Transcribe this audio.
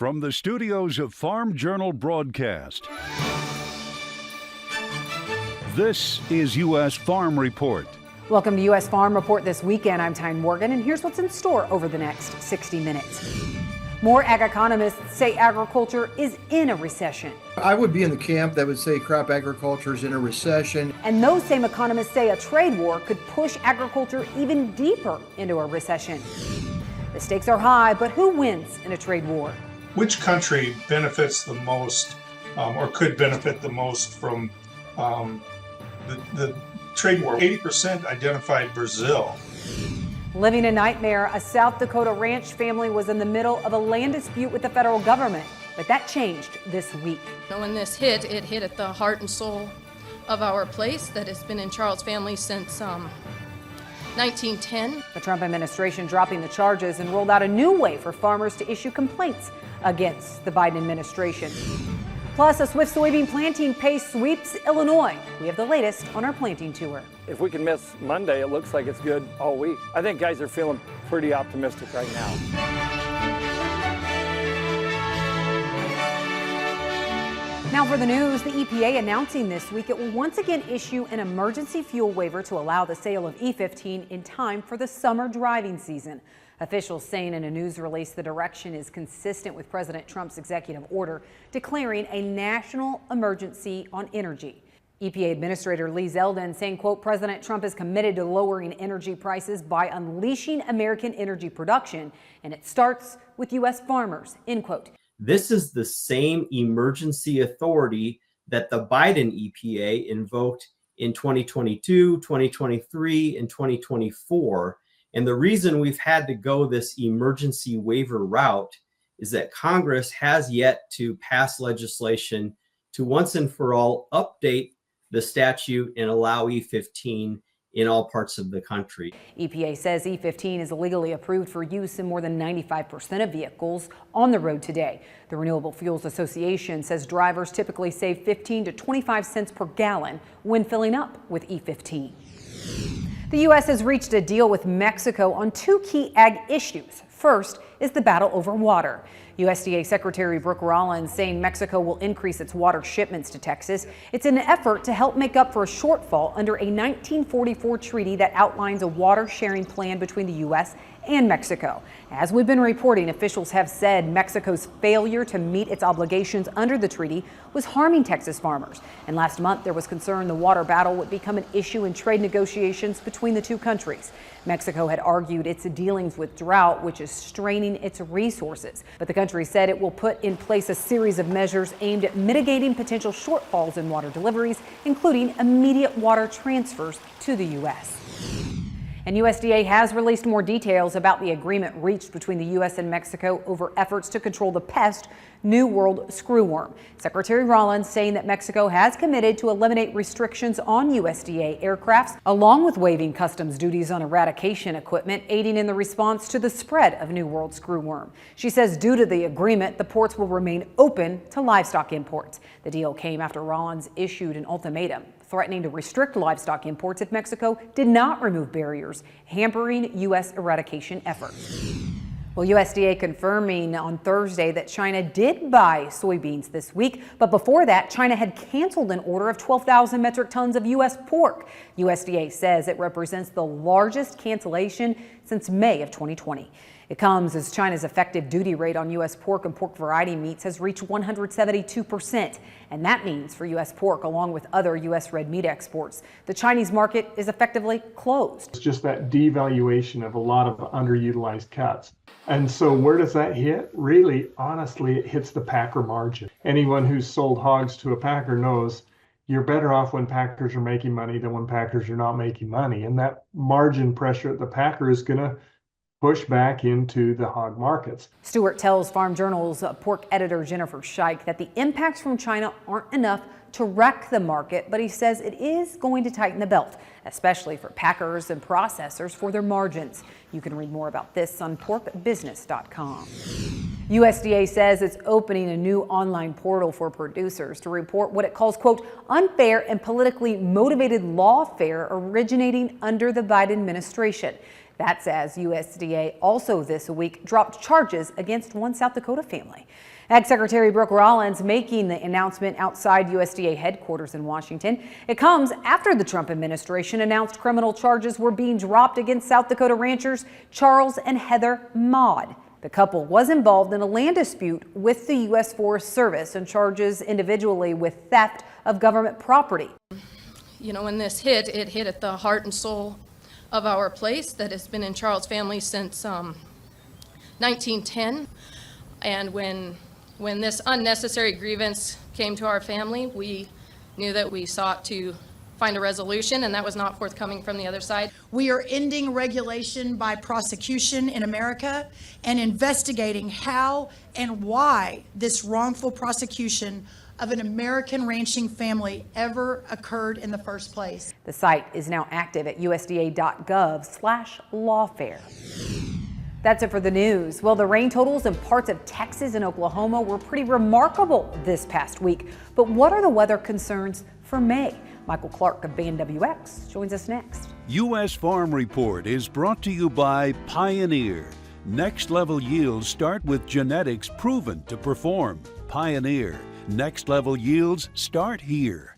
From the studios of Farm Journal Broadcast, this is U.S. Farm Report. Welcome to U.S. Farm Report this weekend. I'm Tyne Morgan, and here's what's in store over the next 60 minutes. More ag economists say agriculture is in a recession. I would be in the camp that would say crop agriculture is in a recession. And those same economists say a trade war could push agriculture even deeper into a recession. The stakes are high, but who wins in a trade war? Which country benefits the most or could benefit the most from the trade war? 80% identified Brazil. Living a nightmare, a South Dakota ranch family was in the middle of a land dispute with the federal government, but that changed this week. When this hit, it hit at the heart and soul of our place that has been in Charles' family since 1910. The Trump administration dropping the charges and rolled out a new way for farmers to issue complaints against the Biden administration. Plus, a swift soybean planting pace sweeps Illinois. We have the latest on our planting tour. If we can miss Monday, it looks like it's good all week. I think guys are feeling pretty optimistic right now. Now for the news, the EPA announcing this week it will once again issue an emergency fuel waiver to allow the sale of E15 in time for the summer driving season. Officials saying in a news release the direction is consistent with President Trump's executive order declaring a national emergency on energy. EPA Administrator Lee Zeldin saying, quote, President Trump is committed to lowering energy prices by unleashing American energy production, and it starts with U.S. farmers, end quote. This is the same emergency authority that the Biden EPA invoked in 2022, 2023, and 2024. And the reason we've had to go this emergency waiver route is that Congress has yet to pass legislation to once and for all update the statute and allow E15 in all parts of the country. EPA says E15 is legally approved for use in more than 95% of vehicles on the road today. The Renewable Fuels Association says drivers typically save 15 to 25 cents per gallon when filling up with E15. The U.S. has reached a deal with Mexico on two key ag issues. First is the battle over water. USDA Secretary Brooke Rollins saying Mexico will increase its water shipments to Texas. It's an effort to help make up for a shortfall under a 1944 treaty that outlines a water sharing plan between the U.S. and Mexico. As we've been reporting, officials have said Mexico's failure to meet its obligations under the treaty was harming Texas farmers. And last month, there was concern the water battle would become an issue in trade negotiations between the two countries. Mexico had argued its dealings with drought, which is straining its resources. But the country said it will put in place a series of measures aimed at mitigating potential shortfalls in water deliveries, including immediate water transfers to the U.S. And USDA has released more details about the agreement reached between the U.S. and Mexico over efforts to control the pest New World screwworm. Secretary Rollins saying that Mexico has committed to eliminate restrictions on USDA aircrafts, along with waiving customs duties on eradication equipment, aiding in the response to the spread of New World screwworm. She says due to the agreement, the ports will remain open to livestock imports. The deal came after Rollins issued an ultimatum threatening to restrict livestock imports if Mexico did not remove barriers, hampering U.S. eradication efforts. Well, USDA confirming on Thursday that China did buy soybeans this week, but before that, China had canceled an order of 12,000 metric tons of U.S. pork. USDA says it represents the largest cancellation since May of 2020. It comes as China's effective duty rate on U.S. pork and pork variety meats has reached 172%. And that means for U.S. pork, along with other U.S. red meat exports, the Chinese market is effectively closed. It's just that devaluation of a lot of underutilized cuts. And so where does that hit? Really, honestly, it hits the packer margin. Anyone who's sold hogs to a packer knows you're better off when packers are making money than when packers are not making money. And that margin pressure at the packer is going to push back into the hog markets. Stewart tells Farm Journal's pork editor Jennifer Scheich that the impacts from China aren't enough to wreck the market, but he says it is going to tighten the belt, especially for packers and processors for their margins. You can read more about this on porkbusiness.com. USDA says it's opening a new online portal for producers to report what it calls, quote, unfair and politically motivated lawfare originating under the Biden administration. That's as USDA also this week dropped charges against one South Dakota family. Ag Secretary Brooke Rollins making the announcement outside USDA headquarters in Washington. It comes after the Trump administration announced criminal charges were being dropped against South Dakota ranchers Charles and Heather Maude. The couple was involved in a land dispute with the U.S. Forest Service and charges individually with theft of government property. You know, when this hit, it hit at the heart and soul of our place that has been in Charles' family since 1910. And when this unnecessary grievance came to our family, we knew that we sought to find a resolution, and that was not forthcoming from the other side. We are ending regulation by prosecution in America and investigating how and why this wrongful prosecution of an American ranching family ever occurred in the first place. The site is now active at usda.gov/lawfare. That's it for the news. Well, the rain totals in parts of Texas and Oklahoma were pretty remarkable this past week. But what are the weather concerns for May? Michael Clark of Band WX joins us next. U.S. Farm Report is brought to you by Pioneer. Next level yields start with genetics proven to perform. Pioneer. Next level yields start here.